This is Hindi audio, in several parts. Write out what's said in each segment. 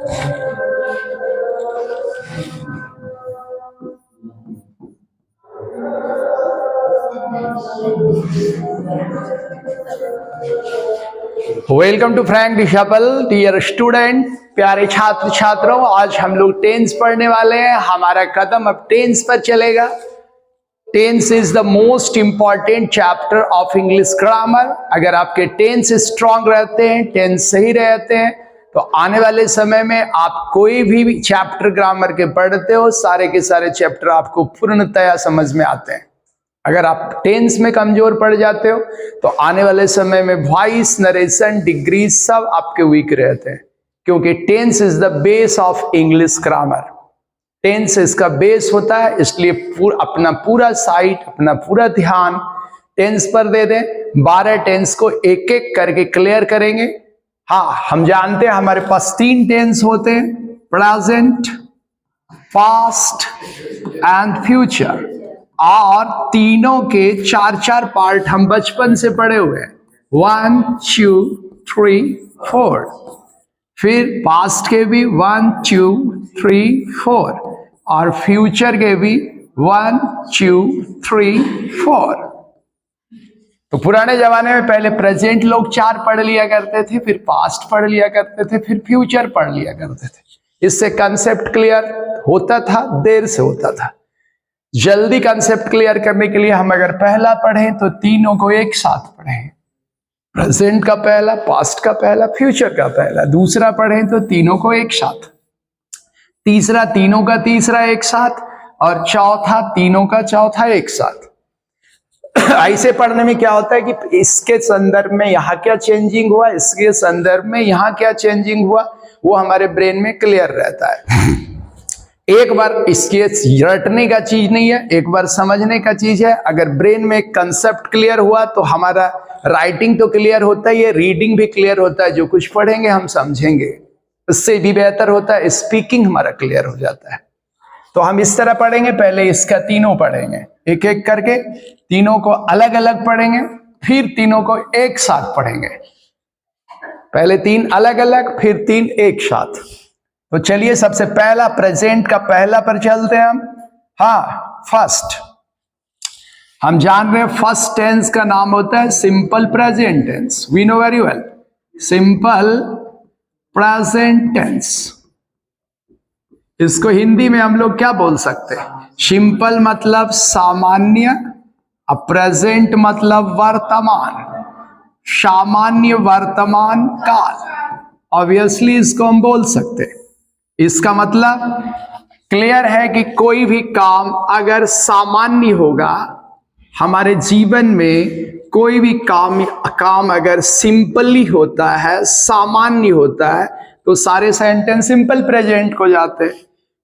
Welcome to Frank Disciple. Dear student, प्यारे छात्र छात्रों, आज हम लोग टेंस पढ़ने वाले हैं। हमारा कदम अब टेंस पर चलेगा। Tense is the most important chapter of English grammar. अगर आपके टेंस स्ट्रांग रहते हैं, टेंस सही रहते हैं, तो आने वाले समय में आप कोई भी चैप्टर ग्रामर के पढ़ते हो, सारे के सारे चैप्टर आपको पूर्णतया समझ में आते हैं। अगर आप टेंस में कमजोर पड़ जाते हो तो आने वाले समय में वॉइस, नरेशन, डिग्री सब आपके वीक रहते हैं, क्योंकि tense is the base of English grammar. Tense इसका बेस होता है, इसलिए अपना पूरा साइट, अपना पूरा ध्यान टेंस पर दे दें। 12 टेंस को एक एक करके क्लियर करेंगे। हाँ, हम जानते हैं हमारे पास 3 टेंस होते हैं, प्रेजेंट, पास्ट एंड फ्यूचर, और तीनों के 4-4 पार्ट हम बचपन से पढ़े हुए हैं। 1, 2, 3, 4। फिर पास्ट के भी 1, 2, 3, 4, और फ्यूचर के भी 1, 2, 3, 4। तो पुराने जमाने में पहले प्रेजेंट लोग 4 पढ़ लिया करते थे, फिर पास्ट पढ़ लिया करते थे, फिर फ्यूचर पढ़ लिया करते थे। इससे कंसेप्ट क्लियर होता था, देर से होता था। जल्दी कंसेप्ट क्लियर करने के लिए हम अगर पहला पढ़ें तो तीनों को एक साथ पढ़ें। प्रेजेंट का पहला, पास्ट का पहला, फ्यूचर का पहला। दूसरा पढ़ें तो तीनों को एक साथ। तीसरा तीनों का तीसरा एक साथ, और चौथा तीनों का चौथा एक साथ। ऐसे पढ़ने में क्या होता है कि इसके संदर्भ में यहाँ क्या चेंजिंग हुआ, इसके संदर्भ में यहाँ क्या चेंजिंग हुआ, वो हमारे ब्रेन में क्लियर रहता है। एक बार इसके रटने का चीज नहीं है, एक बार समझने का चीज है। अगर ब्रेन में कंसेप्ट क्लियर हुआ तो हमारा राइटिंग तो क्लियर होता ही है, रीडिंग भी क्लियर होता है। जो कुछ पढ़ेंगे हम समझेंगे, इससे भी बेहतर होता है, स्पीकिंग हमारा क्लियर हो जाता है। तो हम इस तरह पढ़ेंगे, पहले इसका तीनों पढ़ेंगे एक एक करके, तीनों को अलग अलग पढ़ेंगे, फिर तीनों को एक साथ पढ़ेंगे। पहले 3 अलग अलग, फिर 3 एक साथ। तो चलिए सबसे पहला प्रेजेंट का पहला पर चलते हैं हम। हाँ, फर्स्ट। हम जान रहे हैं फर्स्ट टेंस का नाम होता है simple present tense. We know very well, simple present tense. इसको हिंदी में हम लोग क्या बोल सकते हैं? सिंपल मतलब सामान्य, और प्रेजेंट मतलब वर्तमान, सामान्य वर्तमान काल। ऑब्वियसली इसको हम बोल सकते हैं। इसका मतलब क्लियर है कि कोई भी काम अगर सामान्य होगा, हमारे जीवन में कोई भी काम अगर सिंपली होता है, सामान्य होता है, तो सारे सेंटेंस सिंपल प्रेजेंट को जाते हैं।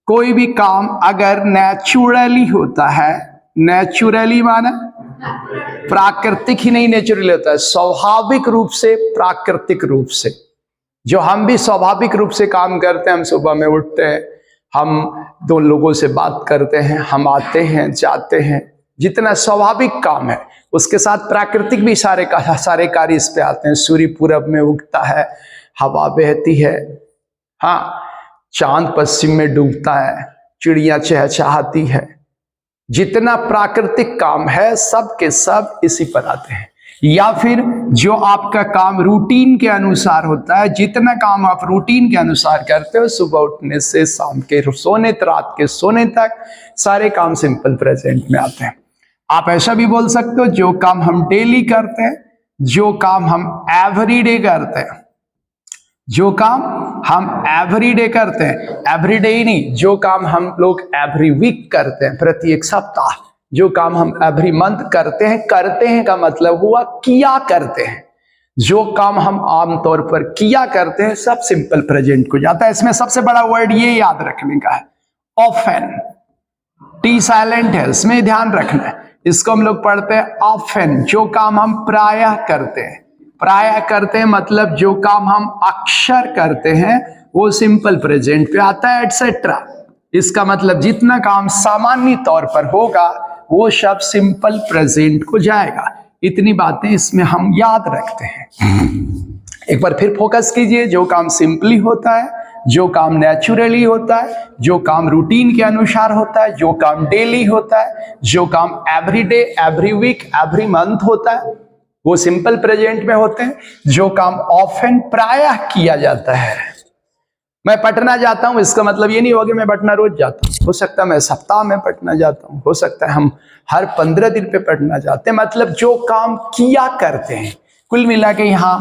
कोई भी काम अगर नेचुरली होता है, नेचुरली माना प्राकृतिक ही नहीं, नेचुरली होता है स्वाभाविक रूप से, प्राकृतिक रूप से। जो हम भी स्वाभाविक रूप से काम करते हैं, हम सुबह में उठते हैं, हम 2 लोगों से बात करते हैं, हम आते हैं जाते हैं, जितना स्वाभाविक काम है उसके साथ प्राकृतिक भी सारे कार्य इस पे आते हैं। सूर्य पूरब में उगता है, हवा बहती है, हाँ, चांद पश्चिम में डूबता है, चिड़िया चहचहाती है। जितना प्राकृतिक काम है सब के सब इसी पर आते हैं। या फिर जो आपका काम रूटीन के अनुसार होता है, जितना काम आप रूटीन के अनुसार करते हो, सुबह उठने से शाम के सोने, रात के सोने तक, सारे काम सिंपल प्रेजेंट में आते हैं। आप ऐसा भी बोल सकते हो, जो काम हम डेली करते हैं, जो काम हम एवरीडे करते हैं, जो काम हम एवरीडे करते हैं, एवरीडे ही नहीं, जो काम हम लोग एवरी वीक करते हैं, प्रति एक सप्ताह, जो काम हम एवरी मंथ करते हैं का मतलब हुआ किया करते हैं। जो काम हम आमतौर पर किया करते हैं सब सिंपल प्रेजेंट को जाता है। इसमें सबसे बड़ा वर्ड ये याद रखने का है, ऑफन। टी साइलेंट है, इसमें ध्यान रखना है। इसको हम लोग पढ़ते हैं ऑफन। जो काम हम प्रायः करते हैं, प्रायः करते हैं मतलब जो काम हम अक्सर करते हैं, वो सिंपल प्रेजेंट पे आता है, एटसेट्रा। इसका मतलब जितना काम सामान्य तौर पर होगा वो सब सिंपल प्रेजेंट को जाएगा। इतनी बातें इसमें हम याद रखते हैं। एक बार फिर फोकस कीजिए, जो काम सिंपली होता है जो काम नेचुरली होता है, जो काम रूटीन के अनुसार होता है, जो काम डेली होता है, जो काम every day, every week, every month होता है, वो सिंपल प्रेजेंट में होते हैं। जो काम ऑफन प्रायः किया जाता है, मैं पटना जाता हूं, इसका मतलब ये नहीं होगा मैं पटना रोज जाता हूं। हो सकता है मैं सप्ताह में पटना जाता हूं, हो सकता है हम हर 15 दिन पे पटना जाते हैं। मतलब जो काम किया करते हैं, कुल मिला के यहां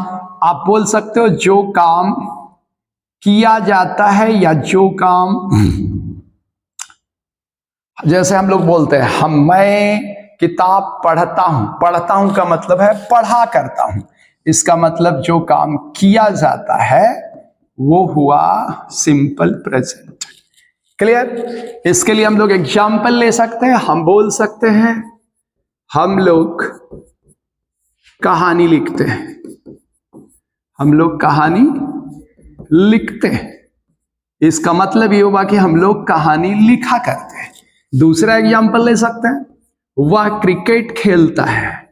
आप बोल सकते हो जो काम किया जाता है, या जो काम, जैसे हम लोग बोलते हैं मैं किताब पढ़ता हूं। पढ़ता हूं का मतलब है पढ़ा करता हूं। इसका मतलब जो काम किया जाता है वो हुआ सिंपल प्रेजेंट। क्लियर? इसके लिए हम लोग एग्जाम्पल ले सकते हैं। हम बोल सकते हैं हम लोग कहानी लिखते हैं। हम लोग कहानी लिखते हैं, इसका मतलब ये हुआ कि हम लोग कहानी लिखा करते हैं। दूसरा एग्जाम्पल ले सकते हैं, वह क्रिकेट खेलता है।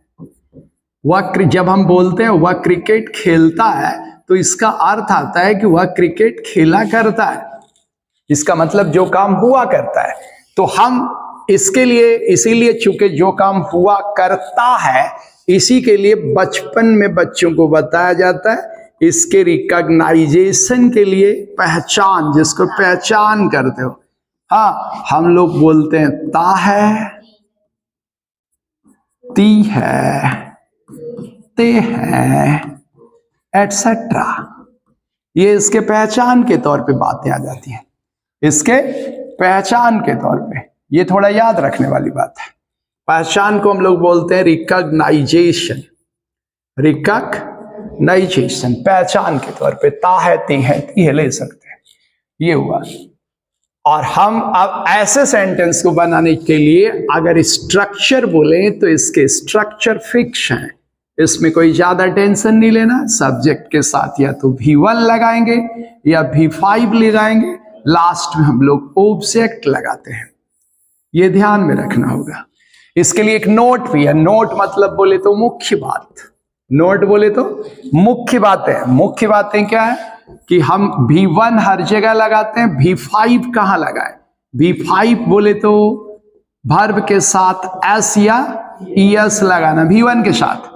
जब हम बोलते हैं वह क्रिकेट खेलता है तो इसका अर्थ आता है कि वह क्रिकेट खेला करता है। इसका मतलब जो काम हुआ करता है। तो हम इसके लिए, इसीलिए चूंकि जो काम हुआ करता है, इसी के लिए बचपन में बच्चों को बताया जाता है। इसके रिकॉग्नाइजेशन के लिए, पहचान, जिसको पहचान करते हो। हाँ, हम लोग बोलते हैं ता है, ती है, ते है, एटसेट्रा। ये इसके पहचान के तौर पे बातें आ जाती हैं। इसके पहचान के तौर पे, ये थोड़ा याद रखने वाली बात है। पहचान को हम लोग बोलते हैं रिकॉग्नाइजेशन। रिकॉग्नाइजेशन पहचान के तौर पे ता है, ती है, ती है ले सकते हैं। ये हुआ। और हम अब ऐसे सेंटेंस को बनाने के लिए अगर स्ट्रक्चर बोले तो इसके स्ट्रक्चर फिक्स हैं। इसमें कोई ज्यादा टेंशन नहीं लेना। सब्जेक्ट के साथ या तो V1 लगाएंगे या V5 लगाएंगे। लास्ट में हम लोग ऑब्जेक्ट लगाते हैं। ये ध्यान में रखना होगा। इसके लिए एक नोट भी है। नोट मतलब बोले तो मुख्य बात। नोट बोले तो मुख्य बातें। मुख्य बातें क्या है कि हम V1 हर जगह लगाते हैं, V5 कहां लगाए? V5 बोले तो वर्ब के साथ S या ES लगाना, V1 के साथ।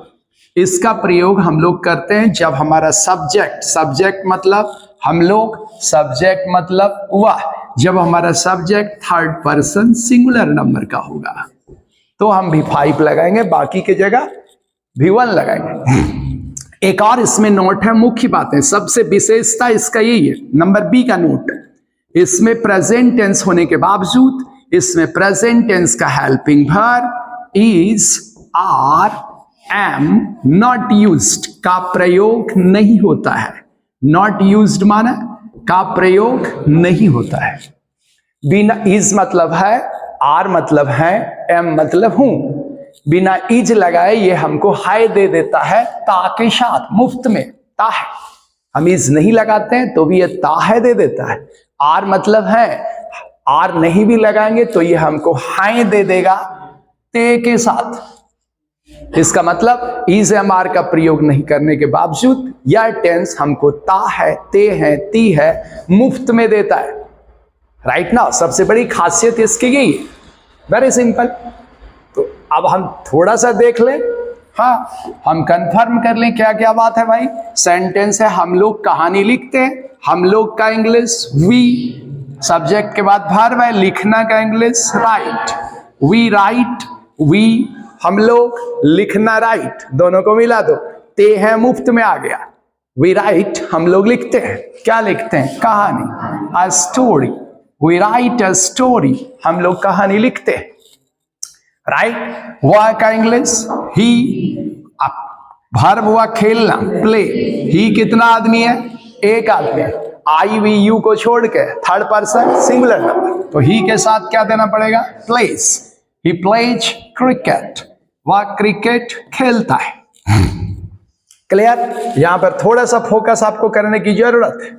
इसका प्रयोग हम लोग करते हैं जब हमारा सब्जेक्ट मतलब हम लोग, सब्जेक्ट मतलब वह, जब हमारा subject third person singular number का होगा तो हम V5 लगाएंगे, बाकी की जगह V1 लगाएंगे। एक और इसमें नोट है, मुख्य बातें, सबसे विशेषता इसका यही है, नंबर बी का नोट। इसमें प्रेजेंट टेंस होने के बावजूद इसमें प्रेजेंट टेंस का helping verb is, are, am not used का प्रयोग नहीं होता है। नॉट यूज्ड माना का प्रयोग नहीं होता है। बिना इज मतलब है, आर मतलब है, एम मतलब हूं। बिना इज लगाए ये हमको हाय दे देता है ता के साथ, मुफ्त में ता है। हम इज नहीं लगाते हैं तो भी ये ता है दे देता है। आर मतलब है, आर नहीं भी लगाएंगे तो ये हमको हाय दे देगा ते के साथ। इसका मतलब इज एम आर का प्रयोग नहीं करने के बावजूद यह टेंस हमको ता है, ते है, ती है मुफ्त में देता है। राइट ना? सबसे बड़ी खासियत इसकी यही है। Very simple. तो अब हम थोड़ा सा देख लें। हाँ, हम कंफर्म कर लें क्या क्या बात है भाई। सेंटेंस है हम लोग कहानी लिखते हैं। हम लोग का इंग्लिश वी, सब्जेक्ट के बाद वर्ब है, लिखना का English write. We write, we हम लोग, लिखना राइट, दोनों को मिला दो, ते है मुफ्त में आ गया। वी राइट हम लोग लिखते हैं। क्या लिखते हैं? कहानी, a story. We write a story, हम लोग कहानी लिखते हैं। राइट? वह का इंग्लिश ही, वर्ब हुआ खेलना, प्ले। ही कितना आदमी है? एक आदमी। आई वी यू को छोड़ के थर्ड पर्सन सिंगुलर नंबर, तो ही के साथ क्या देना पड़ेगा? प्लेस। ही प्लेज क्रिकेट, वह क्रिकेट खेलता है। क्लियर? यहां पर थोड़ा सा फोकस आपको करने की जरूरत है।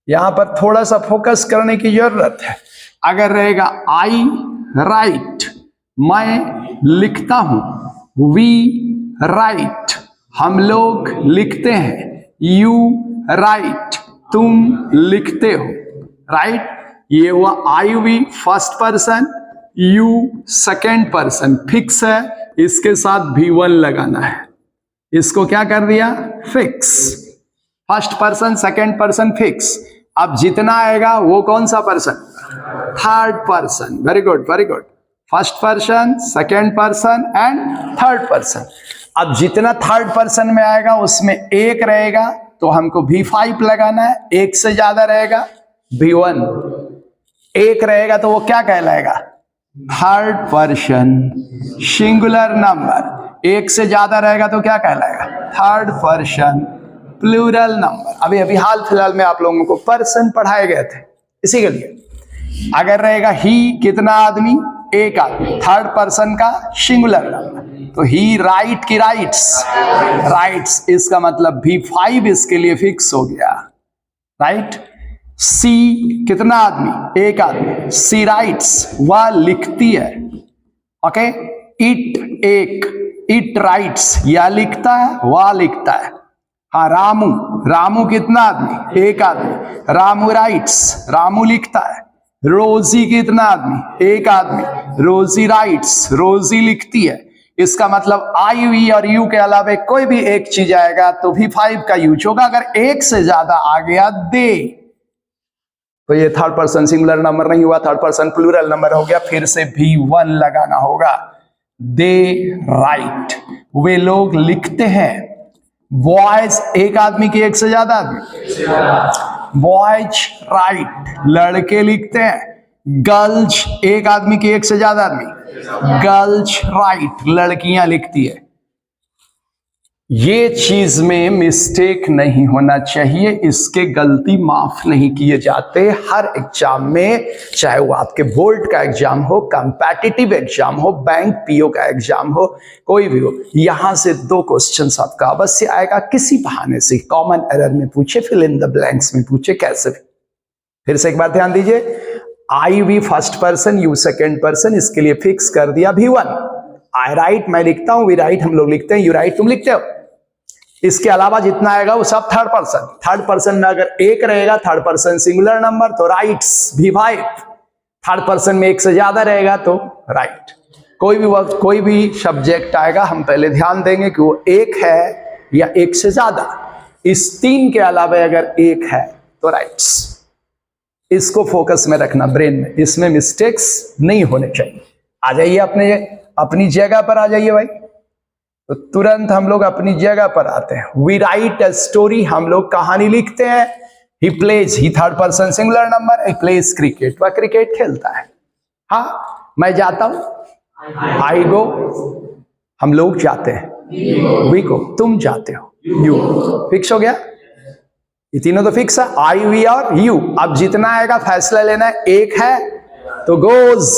यहां पर थोड़ा सा फोकस करने की जरूरत है। अगर रहेगा आई राइट, मैं लिखता हूं, वी राइट हम लोग लिखते हैं, यू राइट तुम लिखते हो, राइट। ये हुआ I we first person, you second person, fix है, इसके साथ V1 लगाना है, इसको क्या कर दिया, fix. First person second person fix. अब जितना आएगा वो कौन सा person, third person. Very good very good. First person second person and third person. अब जितना थर्ड पर्सन में आएगा उसमें एक रहेगा तो हमको V5 लगाना है, एक से ज्यादा रहेगा V1, एक रहेगा तो वो क्या कहलाएगा, थर्ड पर्सन सिंगुलर नंबर, एक से ज्यादा रहेगा तो क्या कहलाएगा, थर्ड पर्सन प्लूरल नंबर। अभी अभी हाल फिलहाल में आप लोगों को पर्सन पढ़ाए गए थे, इसी के लिए। अगर रहेगा ही, कितना आदमी, एक आदमी, थर्ड पर्सन का सिंगुलर नंबर, तो ही राइट की राइट्स, राइट्स, इसका मतलब V5 इसके लिए फिक्स हो गया, राइट। सी, कितना आदमी, एक आदमी, सी राइट्स, वह लिखती है, ओके। इट, एक, इट राइट्स, यह लिखता है, वह लिखता है। हाँ, रामू, रामू कितना आदमी, एक आदमी, रामू राइट्स, रामू लिखता है। रोजी कितना आदमी, एक आदमी, रोजी राइट्स, रोजी लिखती है। इसका मतलब आई वी और यू के अलावा कोई भी एक चीज आएगा तो V5 का यूज होगा। अगर एक से ज्यादा आ गया दे, तो ये थर्ड पर्सन सिंगुलर नंबर नहीं हुआ, थर्ड पर्सन प्लूरल नंबर हो गया, फिर से V1 लगाना होगा। दे राइट, वे लोग लिखते हैं। बॉयज, एक आदमी की एक से ज्यादा आदमी, बॉयज राइट, लड़के लिखते हैं। गर्ल्स, एक आदमी की एक से ज्यादा आदमी, गर्ल्स राइट, लड़कियां लिखती है। ये चीज में मिस्टेक नहीं होना चाहिए, इसके गलती माफ नहीं किए जाते। हर एग्जाम में, चाहे वो आपके बोर्ड का एग्जाम हो, कॉम्पिटिटिव एग्जाम हो, बैंक पीओ का एग्जाम हो, कोई भी हो, यहां से 2 क्वेश्चंस आपका अवश्य आएगा, किसी बहाने से कॉमन एरर में पूछे, फिल इन द ब्लैंक्स में पूछे, कैसे भी। फिर से एक बार ध्यान दीजिए, I we first person, you second person, इसके लिए फिक्स कर दिया V1। आई राइट, मैं लिखता हूं, वी राइट हम लोग लिखते हैं, यू राइट तुम लिखते हो। इसके अलावा जितना आएगा वो सब थर्ड पर्सन। थर्ड पर्सन में अगर एक रहेगा, थर्ड पर्सन सिंगुलर नंबर, तो राइट्स V5। थर्ड पर्सन में एक से ज्यादा रहेगा तो राइट। कोई भी वक्त, कोई भी सब्जेक्ट आएगा, हम पहले ध्यान देंगे कि वो एक है या एक से ज्यादा। इस 3 के अलावा अगर एक है तो राइट्स। इसको फोकस में रखना, ब्रेन में, इसमें मिस्टेक्स नहीं होने चाहिए। आ जाइए अपनी जगह पर आ जाइए भाई, तो तुरंत हम लोग अपनी जगह पर आते हैं। वी राइट अ स्टोरी, हम लोग कहानी लिखते हैं। He pledge, he third person singular number, he plays cricket, वह क्रिकेट खेलता है। हाँ, मैं जाता हूं, आई गो, हम लोग जाते हैं। वी गो, तुम जाते हो, यू। फिक्स हो गया, ये तीनों तो फिक्स है, आई वी और यू। अब जितना आएगा फैसला लेना है, एक है तो गोज,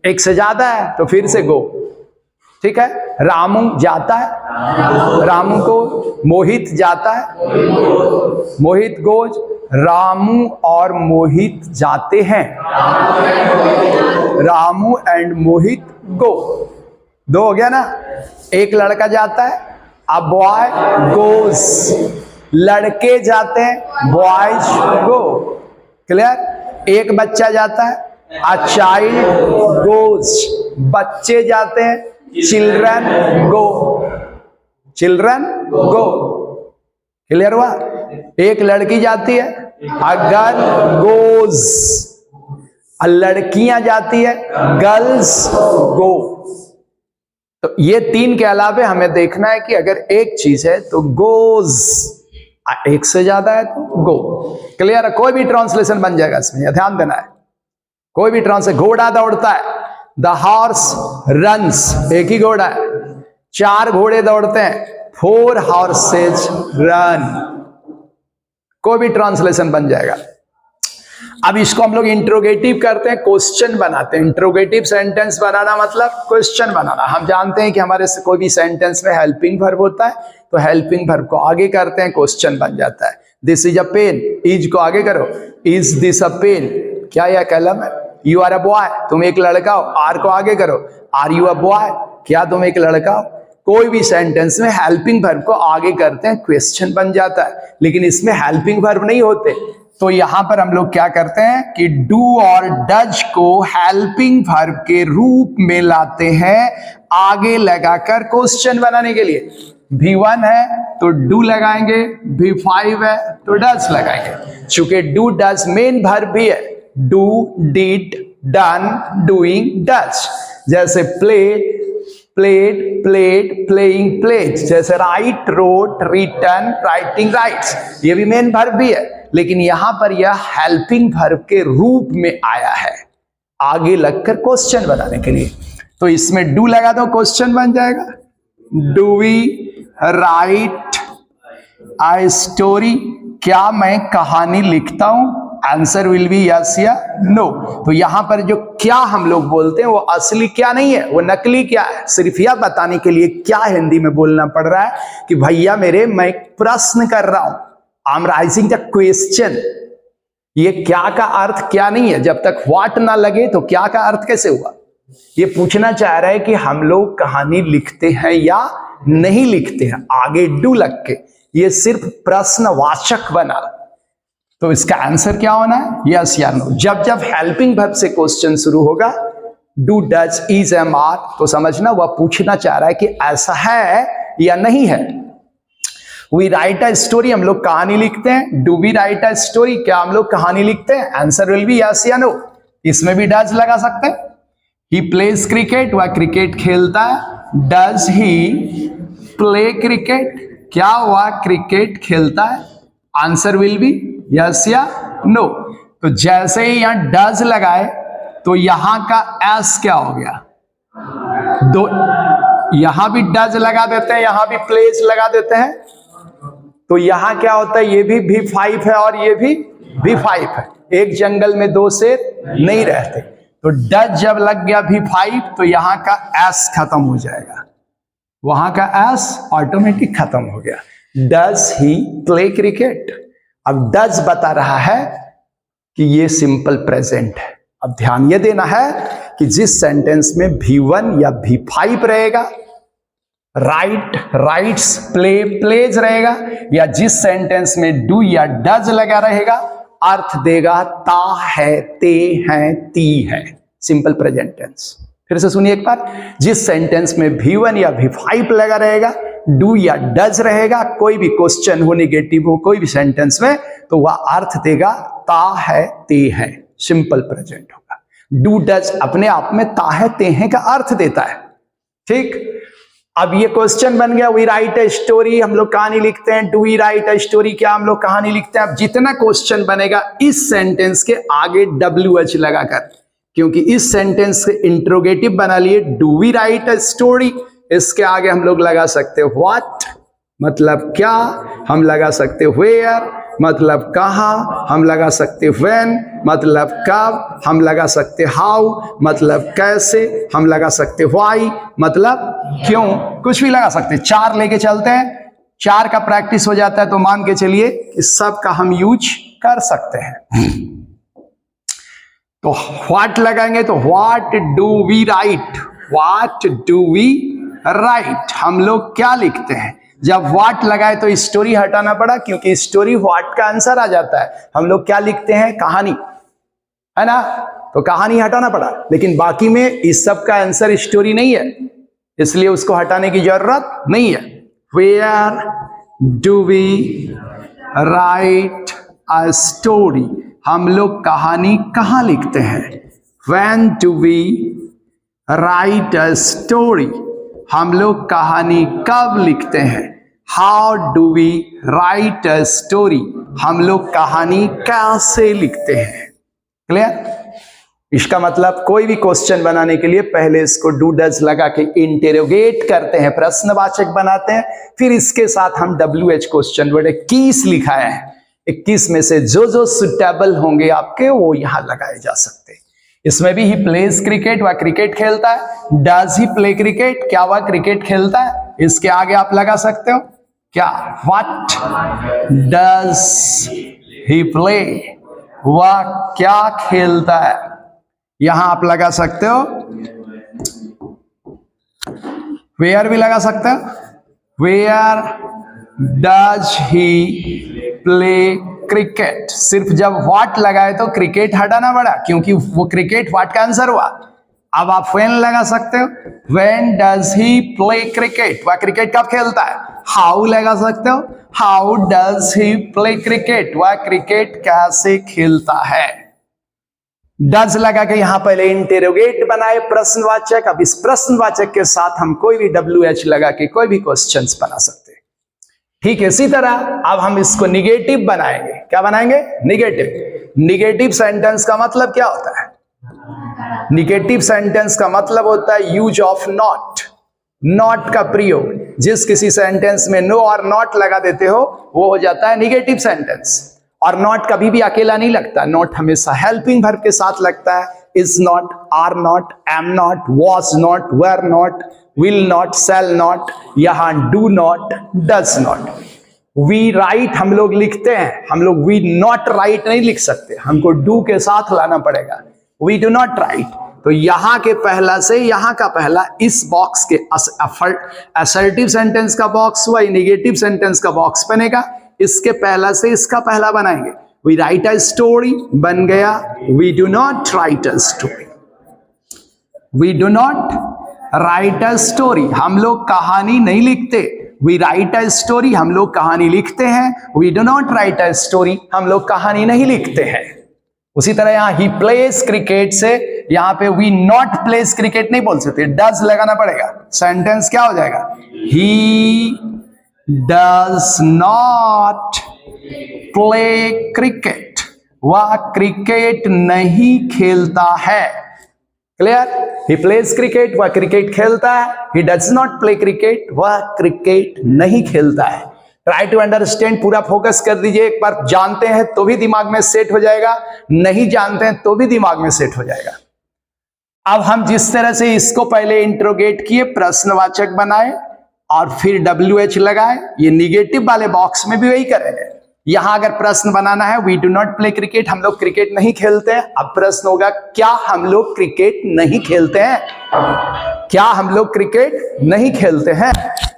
एक से ज्यादा है तो फिर से गो, ठीक है। रामू जाता है, रामू को, मोहित जाता है, मोहित गोज, रामू और मोहित जाते हैं, रामू एंड मोहित गो। 2 हो गया ना। एक लड़का जाता है, अब बॉय गोज, लड़के जाते हैं, बॉयज गो, क्लियर। एक बच्चा जाता है, अ चाइल्ड गोज, बच्चे जाते हैं, चिल्ड्रन गो, चिल्ड्रन गो, क्लियर हुआ। एक लड़की जाती है, अ गर्ल गोज, लड़कियां जाती है, गर्ल्स गो। तो ये 3 के अलावा हमें देखना है कि अगर एक चीज है तो गोज, एक से ज्यादा है तो गो, क्लियर है। कोई भी ट्रांसलेशन बन जाएगा इसमें, ध्यान देना है। कोई भी ट्रांसलेशन, घोड़ा दौड़ता है, द हॉर्स रन्स, एक ही घोड़ा है। 4 घोड़े दौड़ते हैं, 4 हॉर्सेज रन, कोई भी ट्रांसलेशन बन जाएगा। अब इसको हम लोग इंट्रोगेटिव करते हैं, क्वेश्चन बनाते हैं। इंट्रोगेटिव सेंटेंस बनाना मतलब क्वेश्चन बनाना। हम जानते हैं कि हमारे से कोई भी सेंटेंस में हेल्पिंग वर्ब होता है, तो हेल्पिंग वर्ब को आगे करते हैं, क्वेश्चन बन जाता है। This is a pen, is को आगे करो, इज दिस अ पेन, क्या यह कलम है। यू आर अ बॉय, तुम एक लड़का हो, आर को आगे करो, आर यू अ बॉय, क्या तुम एक लड़का हो। कोई भी सेंटेंस में हेल्पिंग वर्ब को आगे करते हैं, क्वेश्चन बन जाता है, लेकिन इसमें हेल्पिंग वर्ब नहीं होते। तो यहां पर हम लोग क्या करते हैं कि डू और डज को हेल्पिंग वर्ब के रूप में लाते हैं आगे लगाकर क्वेश्चन बनाने के लिए। V1 है तो डू लगाएंगे, V5 है तो डज लगाएंगे। चूंकि डू डज मेन वर्ब भी है, do, did, done, doing, does. जैसे play, played, played, playing, plays. जैसे write, wrote, written, writing, writes. ये भी मेन वर्ब भी है, लेकिन यहां पर यह हेल्पिंग वर्ब के रूप में आया है आगे लगकर क्वेश्चन बनाने के लिए। तो इसमें डू लगा दो, क्वेश्चन बन जाएगा। Do we write a story? क्या मैं कहानी लिखता हूं? आंसर विल बी यस या नो। तो यहां पर जो क्या हम लोग बोलते हैं वो असली क्या नहीं है, वो नकली क्या है। सिर्फ यह बताने के लिए क्या हिंदी में बोलना पड़ रहा है कि भैया मेरे, मैं प्रश्न कर रहा हूं, I am rising the question. ये क्या का अर्थ क्या नहीं है। जब तक व्हाट ना लगे तो क्या का अर्थ कैसे हुआ। ये पूछना चाह रहा है कि हम लोग कहानी लिखते हैं या नहीं लिखते हैं, आगे डू लग के। ये सिर्फ प्रश्नवाचक बना। तो इसका आंसर क्या होना है, यस या नो। जब जब हेल्पिंग वर्ब से क्वेश्चन शुरू होगा, do, does, is, am, are, तो समझना वह पूछना चाह रहा है कि ऐसा है या नहीं है। वी राइट अ स्टोरी, हम लोग कहानी लिखते हैं। Do we write a story, क्या हम लोग कहानी लिखते हैं? आंसर विल बी यस या नो। इसमें भी डज लगा सकते हैं। ही प्लेज क्रिकेट, वह क्रिकेट खेलता है। डज ही प्ले क्रिकेट, क्या वह क्रिकेट खेलता है? आंसर विल बी यस या नो। तो जैसे ही यहां डज लगाए तो यहां का एस क्या हो गया, दो, यहां भी डज लगा देते हैं, यहां भी प्लेज लगा देते हैं। तो यहां क्या होता है, ये भी V5 है और ये भी V5 है। एक जंगल में दो शेर नहीं रहते। तो डज जब लग गया V5 तो यहां का एस खत्म हो जाएगा, वहां का एस ऑटोमेटिक खत्म हो गया। Does he play cricket. अब डज बता रहा है कि ये सिंपल प्रेजेंट है। अब ध्यान ये देना है कि जिस सेंटेंस में V1 या V5 रहेगा, राइट, राइट्स, प्ले, प्लेज रहेगा, या जिस सेंटेंस में डू या डज लगा रहेगा, अर्थ देगा ता है, ते हैं, ती है। Simple present tense. फिर से सुनिए एक बार। जिस सेंटेंस में V1 या V5 लगा रहेगा, डू या डज रहेगा, कोई भी क्वेश्चन हो, नेगेटिव हो, कोई भी सेंटेंस में, तो वह अर्थ देगा ता है, ते है। सिंपल प्रेजेंट होगा। डू डज अपने आप में ता है, ते हैं का अर्थ देता है। ठीक। अब ये क्वेश्चन बन गया। वी राइट अ स्टोरी, हम लोग कहानी लिखते हैं। Do we write a story, क्या हम लोग कहानी लिखते हैं। अब जितना क्वेश्चन बनेगा इस सेंटेंस के आगे WH लगाकर, क्योंकि इस सेंटेंस से इंट्रोगेटिव बना लिए। Do we write a story, इसके आगे हम लोग लगा सकते व्हाट, मतलब क्या। हम लगा सकते वेयर, मतलब कहां। हम लगा सकते व्हेन, मतलब कब। हम लगा सकते हाउ, मतलब कैसे। हम लगा सकते व्हाई, मतलब क्यों। कुछ भी लगा सकते। 4 लेके चलते हैं, 4 का प्रैक्टिस हो जाता है तो मान के चलिए कि सब का हम यूज कर सकते हैं। तो व्हाट लगाएंगे तो what do we write, what do we write, हम लोग क्या लिखते हैं। जब व्हाट लगाए तो स्टोरी हटाना पड़ा, क्योंकि स्टोरी व्हाट का आंसर आ जाता है। हम लोग क्या लिखते हैं, कहानी, है ना। तो कहानी हटाना पड़ा, लेकिन बाकी में इस सब का आंसर स्टोरी नहीं है, इसलिए उसको हटाने की जरूरत नहीं है। Where do we write a story, हम लोग कहानी कहां लिखते हैं। When do we write a story, हम लोग कहानी कब लिखते हैं। How do we write a story, हम लोग कहानी कैसे लिखते हैं। क्लियर। इसका मतलब कोई भी क्वेश्चन बनाने के लिए पहले इसको डू डज लगा के इंटेरोगेट करते हैं, प्रश्नवाचक बनाते हैं, फिर इसके साथ हम WH क्वेश्चन वर्ड 21 लिखाए हैं। 21 में से जो जो सुटेबल होंगे आपके वो यहां लगाए जा सकते हैं। इसमें भी ही प्लेज क्रिकेट, वह क्रिकेट खेलता है। डज ही प्ले क्रिकेट, क्या वह क्रिकेट खेलता है। इसके आगे आप लगा सकते हो क्या, व्हाट डज ही प्ले, वह क्या खेलता है। यहां आप लगा सकते हो वेयर भी लगा सकते हैं, where does he play cricket. सिर्फ जब व्हाट लगाए तो क्रिकेट हटाना पड़ा, क्योंकि वो क्रिकेट व्हाट का आंसर हुआ। अब आप व्हेन लगा सकते हो, when does he play cricket, वह क्रिकेट कब खेलता है। हाउ लगा सकते हो, how does he play cricket, वह क्रिकेट कैसे खेलता है। डज लगा के यहां पहले इंटेरोगेट बनाए प्रश्नवाचक। अब इस प्रश्नवाचक के साथ हम कोई भी WH लगा के कोई भी क्वेश्चंस बना सकते हैं। ठीक है, इसी तरह अब हम इसको निगेटिव बनाएंगे। क्या बनाएंगे, निगेटिव। निगेटिव सेंटेंस का मतलब क्या होता है, निगेटिव सेंटेंस का मतलब होता है यूज ऑफ नॉट, नॉट का प्रयोग। जिस किसी सेंटेंस में नो और नॉट लगा देते हो वो हो जाता है निगेटिव सेंटेंस। और नॉट कभी भी अकेला नहीं लगता, नॉट हमेशा हेल्पिंग वर्ब के साथ लगता है। Is not, are not, am not, was not, were not, will not, shall not, यहां do not, does not. We write हम लोग लिखते हैं, हम लोग वी नॉट राइट नहीं लिख सकते, हमको डू के साथ लाना पड़ेगा। वी डू नॉट राइट, तो यहां के पहला से यहां का पहला इस बॉक्स के असर्टिव सेंटेंस का बॉक्स हुआ, निगेटिव सेंटेंस का बॉक्स बनेगा। इसके पहला से इसका पहला बनाएंगे। वी राइट अ स्टोरी बन गया, we do not write a story. We do not write a story, हम लोग कहानी नहीं लिखते। वी राइट अ स्टोरी, हम लोग कहानी लिखते हैं। We do not write a story, हम लोग कहानी नहीं लिखते हैं। उसी तरह यहां ही प्लेस क्रिकेट से यहां पे वी नॉट प्लेस क्रिकेट नहीं बोल सकते, डज लगाना पड़ेगा। सेंटेंस क्या हो जाएगा, ही डज नॉट प्ले क्रिकेट, वह क्रिकेट नहीं खेलता है। क्लियर, ही प्लेस क्रिकेट, वह क्रिकेट खेलता है। ही डज नॉट प्ले क्रिकेट, वह क्रिकेट नहीं खेलता है। ट्राई टू अंडरस्टैंड, पूरा फोकस कर दीजिए। एक बार जानते हैं तो भी दिमाग में सेट हो जाएगा, नहीं जानते हैं तो भी दिमाग में सेट हो जाएगा। अब हम जिस तरह से इसको पहले इंट्रोगेट किए, प्रश्नवाचक बनाए और फिर WH लगाए, ये निगेटिव वाले बॉक्स में भी वही करेंगे। यहां अगर प्रश्न बनाना है, we do not play cricket, हम लोग क्रिकेट नहीं खेलते हैं। अब प्रश्न होगा, क्या हम लोग क्रिकेट नहीं खेलते हैं, क्या हम लोग क्रिकेट नहीं खेलते हैं,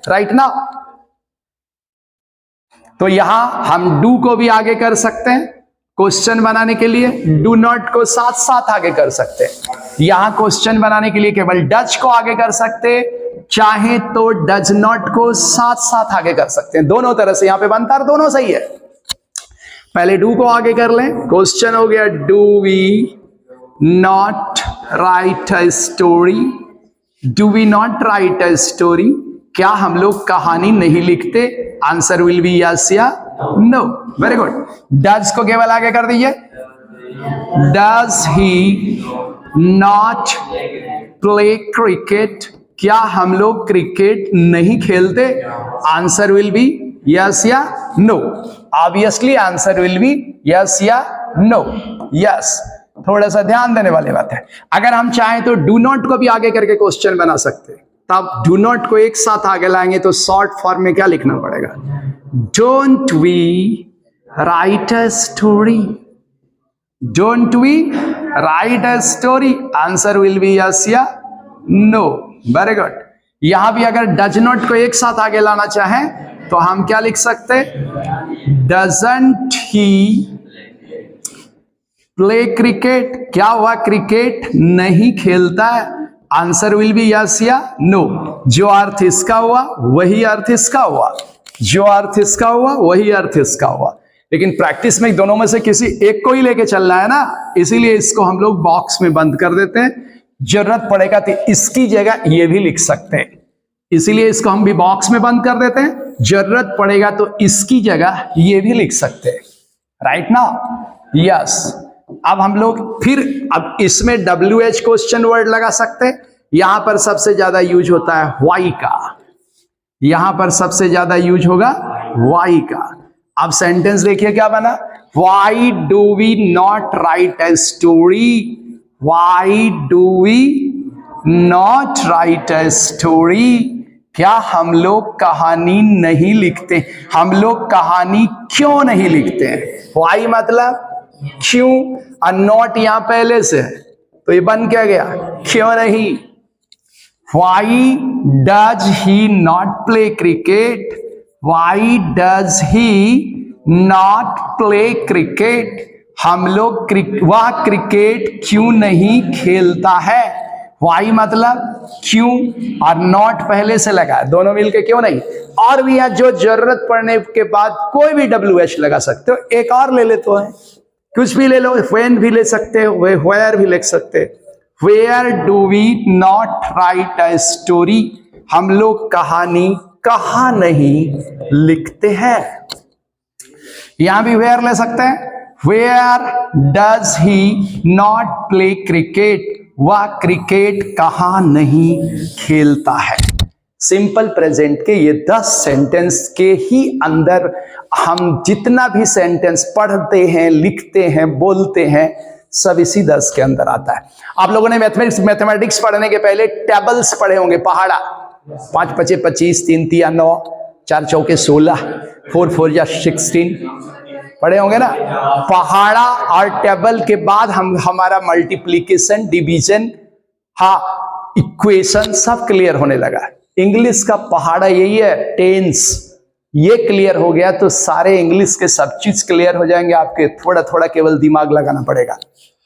राइट ना। तो यहां हम डू को भी आगे कर सकते हैं क्वेश्चन बनाने के लिए, डू नॉट को साथ साथ आगे कर सकते हैं। यहां क्वेश्चन बनाने के लिए केवल डज को आगे कर सकते, चाहे तो डज नॉट को साथ साथ आगे कर सकते हैं। दोनों तरह से यहां पे बनता है, दोनों सही है। पहले डू को आगे कर लें, क्वेश्चन हो गया, do we not write a story, do we not write a story, क्या हम लोग कहानी नहीं लिखते। आंसर विल बी यस या नो। Very good. डज को केवल आगे कर दीजिए, does he not play cricket, क्या हम लोग क्रिकेट नहीं खेलते। आंसर विल बी यस या no. Obviously answer will be yes या नो। यस, थोड़ा सा ध्यान देने वाली बात है। अगर हम चाहें तो डू नॉट को भी आगे करके क्वेश्चन बना सकते हैं। तब डू नॉट को एक साथ आगे लाएंगे तो शॉर्ट फॉर्म में क्या लिखना पड़ेगा, don't we write a story, don't we write a story. Answer will be yes या नो। Very good. यहां भी अगर डज नॉट को एक साथ आगे लाना चाहें तो हम क्या लिख सकते, डजंट ही प्ले क्रिकेट, क्या हुआ क्रिकेट नहीं खेलता है। आंसर विल बी यस या नो। जो अर्थ इसका हुआ वही अर्थ इसका हुआ, जो अर्थ इसका हुआ वही अर्थ इसका हुआ। लेकिन प्रैक्टिस में दोनों में से किसी एक को ही लेके चलना है ना, इसीलिए इसको हम लोग बॉक्स में बंद कर देते हैं। जरूरत पड़ेगा तो इसकी जगह ये भी लिख सकते हैं, इसीलिए इसको हम भी बॉक्स में बंद कर देते हैं। जरूरत पड़ेगा तो इसकी जगह ये भी लिख सकते हैं, राइट ना। यस। अब हम लोग फिर अब इसमें WH क्वेश्चन वर्ड लगा सकते हैं। यहां पर सबसे ज्यादा यूज होता है वाई का, यहां पर सबसे ज्यादा यूज होगा वाई का। अब सेंटेंस देखिए क्या बना, why do we not write a story, why do we not write a story, क्या हम लोग कहानी नहीं लिखते, हम लोग कहानी क्यों नहीं लिखते हैं। वाई मतलब क्यों, और नॉट यहां पहले से है तो ये बन क्या गया, क्यों नहीं। Why does he not play cricket? Why does he not play cricket? हम लोग वह क्रिकेट क्यों नहीं खेलता है? वाई मतलब क्यों, और नॉट पहले से लगा है, दोनों मिलके क्यों नहीं। और भी यहाँ जो जरूरत पड़ने के बाद कोई भी WH लगा सकते हो, एक और ले लेते हैं, कुछ भी ले लो, व्हेन भी ले सकते हो, वेयर भी लिख सकते हो। Where do we not write a story? हम लोग कहानी कहाँ नहीं लिखते हैं। यहां भी वेयर ले सकते हैं। Where does he not play cricket? वह क्रिकेट कहाँ नहीं खेलता है। सिंपल प्रेजेंट के ये 10 सेंटेंस के ही अंदर हम जितना भी सेंटेंस पढ़ते हैं, लिखते हैं, बोलते हैं, सब इसी 10 के अंदर आता है। आप लोगों ने मैथमेटिक्स पढ़ने के पहले टेबल्स पढ़े होंगे, पहाड़ा, 5 5 25, 3 3 9, 4 चौके 16, 4 4 या 16 पढ़े होंगे ना। पहाड़ा और टेबल के बाद हमारा मल्टीप्लीकेशन, डिवीजन, हाँ, इक्वेशन सब क्लियर होने लगा। इंग्लिश का पहाड़ा यही है, टेंस। ये क्लियर हो गया तो सारे इंग्लिश के सब चीज क्लियर हो जाएंगे आपके। थोड़ा थोड़ा केवल दिमाग लगाना पड़ेगा,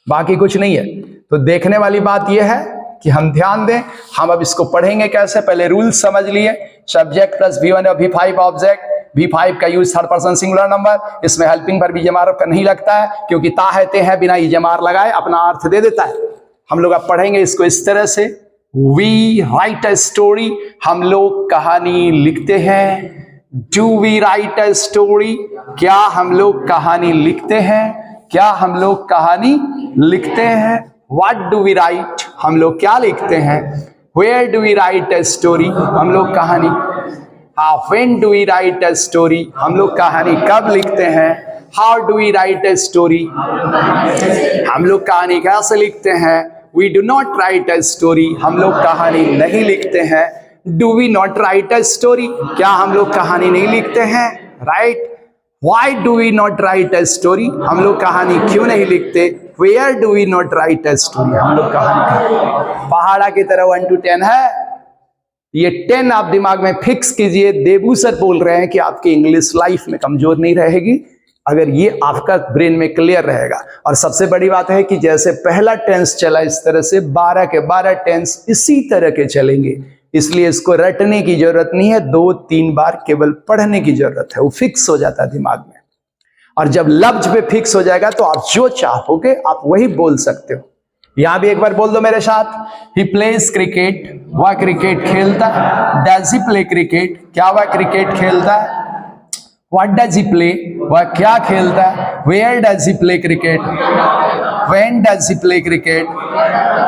बाकी कुछ नहीं है। तो देखने वाली बात यह है कि हम ध्यान दें। हम अब इसको पढ़ेंगे कैसे, पहले रूल्स समझ लिए। सब्जेक्ट प्लस V1 और V5 ऑब्जेक्ट। V5 का use third person singular number, इसमें हेल्पिंग पर बीजेमार का नहीं लगता है, क्योंकि ता है ते है बिना इजेमार लगाए अपना अर्थ दे देता है। हम लोग अब पढ़ेंगे इसको इस तरह से। वी राइट अ स्टोरी, हम लोग कहानी लिखते हैं। Do we write a story, क्या हम लोग कहानी लिखते हैं? क्या हम लोग कहानी लिखते हैं? व्हाट डू वी राइट, हम लोग क्या लिखते हैं? Where do we write a story, हम लोग कहानी। हाँ, when do we write a story, हम लोग कहानी कब लिखते हैं? How do we write a story, हम लोग कहानी कैसे लिखते हैं? We do not write a story, हम लोग कहानी नहीं लिखते हैं। Do we not write a story, क्या हम लोग कहानी नहीं लिखते हैं? Right. Why do we not write a story, हम लोग कहानी क्यों नहीं लिखते? Where do we not write a story, हम लोग कहानी। पहाड़ा की तरह 1 to 10 है, ये 10 आप दिमाग में फिक्स कीजिए। देबू सर बोल रहे हैं कि आपकी इंग्लिश लाइफ में कमजोर नहीं रहेगी अगर ये आपका ब्रेन में क्लियर रहेगा। और सबसे बड़ी बात है कि जैसे पहला टेंस चला, इस तरह से 12 के 12 टेंस इसी तरह के चलेंगे। इसलिए इसको रटने की जरूरत नहीं है, 2-3 बार केवल पढ़ने की जरूरत है, वो फिक्स हो जाता है दिमाग में। और जब लफ्ज पे फिक्स हो जाएगा तो आप जो चाहोगे आप वही बोल सकते हो। यहां भी एक बार बोल दो मेरे साथ। ही प्लेज क्रिकेट, वह क्रिकेट खेलता है। डज ही प्ले क्रिकेट, क्या वह क्रिकेट खेलता है? व्हाट डज ही प्ले, वह क्या खेलता है? Where does he play cricket, when does he play cricket,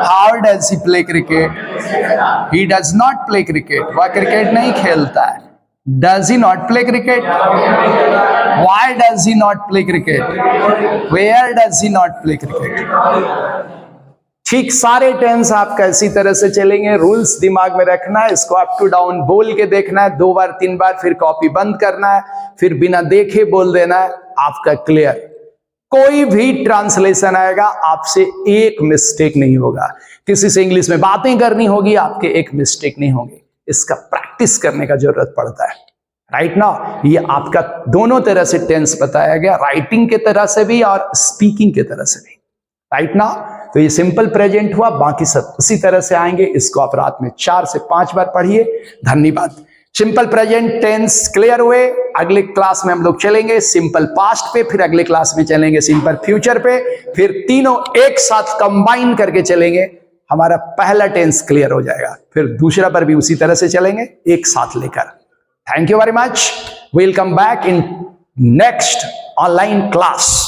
how does he play cricket. He does not play cricket, वह क्रिकेट नहीं खेलता है। Does he not play cricket, why does he not play cricket, where does he not play cricket. ठीक सारे टेंस आपका इसी तरह से चलेंगे। रूल्स दिमाग में रखना है, इसको अप टू डाउन बोल के देखना है 2 बार 3 बार, फिर कॉपी बंद करना है, फिर बिना देखे बोल देना है, आपका क्लियर। कोई भी ट्रांसलेशन आएगा आपसे एक मिस्टेक नहीं होगा। किसी से इंग्लिश में बातें करनी होगी, आपके एक मिस्टेक नहीं होंगे। इसका प्रैक्टिस करने का जरूरत पड़ता है। राइट ना, ये आपका दोनों तरह से टेंस बताया गया, राइटिंग के तरह से भी और स्पीकिंग के तरह से भी। राइट ना, तो ये सिंपल प्रेजेंट हुआ, बाकी सब उसी तरह से आएंगे। इसको आप रात में 4 से 5 बार पढ़िए। धन्यवाद। सिंपल प्रेजेंट टेंस क्लियर हुए। अगले क्लास में हम लोग चलेंगे सिंपल पास्ट पे, फिर अगले क्लास में चलेंगे सिंपल फ्यूचर पे, फिर तीनों एक साथ कंबाइन करके चलेंगे। हमारा पहला टेंस क्लियर हो जाएगा, फिर दूसरा पर भी उसी तरह से चलेंगे एक साथ लेकर। Thank you very much. Will come back in next online class.